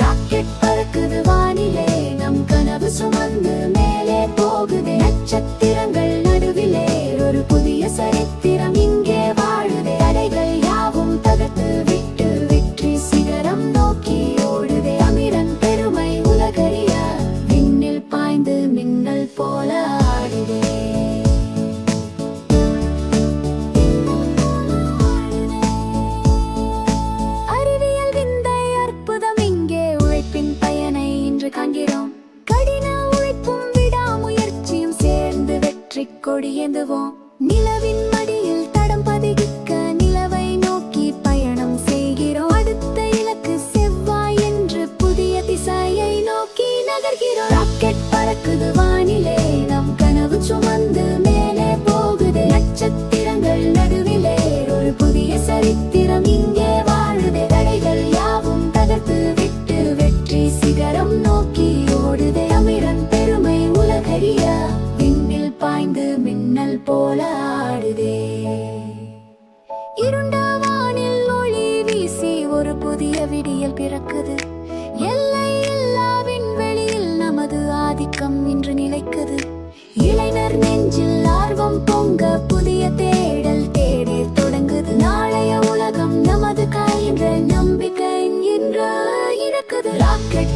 Rocket பறக்குது வானிலே, நம் கனவு சுமந்து மேலே போகுதே. நட்சத்திரங்கள் நடுவிலே ஒரு புதிய சரித்திரம் இங்கே வாழுதே. தடைகள் யாவும் தகர்த்து விட்டு வெற்றி சிகரம் நோக்கி ஓடுதே. அமீரன் பெருமை உலகறிய விண்ணில் பாய்ந்து மின்னல் போல ஆடுதே. அறிவியல் விந்தை அற்புதம் இங்கே உழைப்பின் பயனை இன்று காண்கிறோம். கடின உழைப்பும் விடாமுயற்சியும் சேர்ந்து வெற்றி கொடியேந்துவோம். நிலவின் மடியில் தடம் பதிக்க நிலவை நோக்கி பயணம் செய்கிறோம். அடுத்த இலக்கு செவ்வாய் என்று புதிய திசையை நோக்கி நகர்கிறோம். ராக்கெட் பறக்குது வானிலே, நம் கனவு சுமந்து மேலே போகுது. நட்சத்திரங்கள் நடுவிலே ஒரு புதிய சரித்திரம் இங்கே வாழுதே. தடைகள் யாவும் தகர்த்து விட்டு வெற்றி சிகரம் நோக்கி ஓடுதே. அமீரன் பெருமை உலகறிய விண்ணில் பாய்ந்து மின்னல் போல ஆடுதே. இருண்ட வானில் ஒளி வீசி ஒரு புதிய விடியல் பிறக்குது. எல்லை இல்லா விண்வெளியில் நமது ஆதிக்கம் இன்று நிலைக்குது. இளைஞர் நெஞ்சில் ஆர்வம் பொங்க புதிய தேடல் தேடே தொடங்குது. நாளைய உலகம் நமது கையில் நம்பிக்கை என்ற இறக்குது. ராக்கெட்